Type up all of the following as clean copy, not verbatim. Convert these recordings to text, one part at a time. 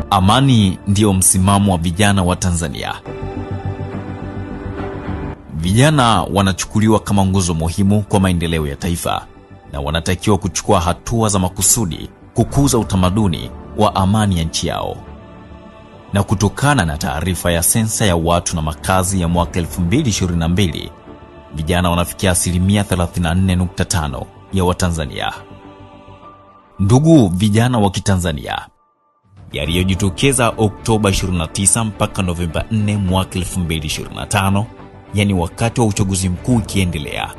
Amani ndio msimamo wa vijana wa Tanzania. Vijana wanachukuliwa kama nguzo muhimu kwa maendeleo ya taifa na wanatakiwa kuchukua hatua za makusudi kukuza utamaduni wa amani ya nchi yao. Na kutokana na taarifa ya sensa ya watu na makazi ya mwaka 2022, vijana wanafikia 34.5% ya Watanzania. Ndugu vijana wa Kitanzania, yaliyojitokeza Oktoba 29 mpaka Novemba 4 mwaka 2025, yani wakati wa uchaguzi mkuu ukiendelea,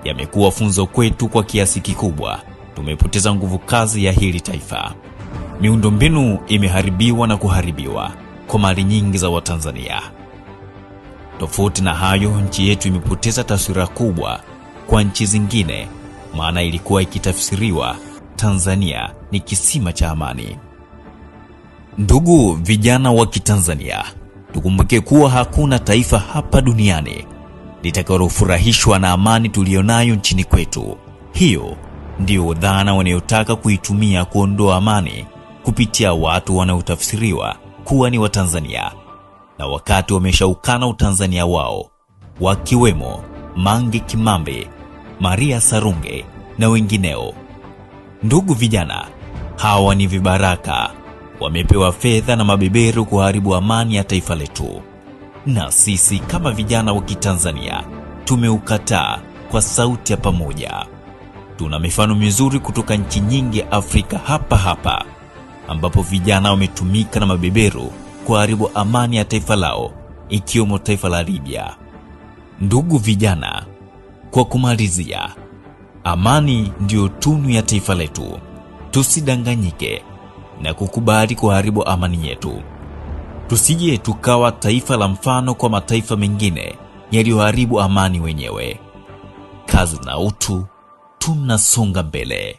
yamekuwa funzo kwetu kwa kiasi kikubwa. Tumepoteza nguvu kazi ya hili taifa. Miundombinu imeharibiwa na kuharibiwa kwa mali nyingi za Watanzania. Tofauti na hayo, nchi yetu imepoteza taswira kubwa kwa nchi zingine, maana ilikuwa ikitafsiriwa Tanzania ni kisima cha amani. Ndugu vijana wa Kitanzania, tukumbuke kuwa hakuna taifa hapa duniani litakalofurahishwa na amani tulionayo nchini kwetu. Hiyo ndio dhana wanayotaka kuitumia kuondoa amani kupitia watu wanaotafsiriwa kuwa ni Watanzania, na wakati wameshaukana utanzania wao, wakiwemo Mange Kimambe, Maria Sarunge na wengineo. Ndugu vijana, hawa ni vibaraka, wamepewa fedha na mabeberu kuharibu amani ya taifa letu. Na sisi kama vijana wa Kitanzania tumeukataa kwa sauti ya pamoja. Tuna mifano mizuri kutoka nchi nyingi ya Afrika hapa ambapo vijana wametumika na mabeberu kuharibu amani ya taifa lao, ikiwemo taifa la Libya. Ndugu vijana, kwa kumalizia, amani ndiyo tunu ya taifa letu. Tusidanganyike na kukubali kuharibu amani yetu. Tusije tukawa taifa la mfano kwa mataifa mengine yaliyoharibu amani wenyewe. Kazi na utu, tunasonga mbele.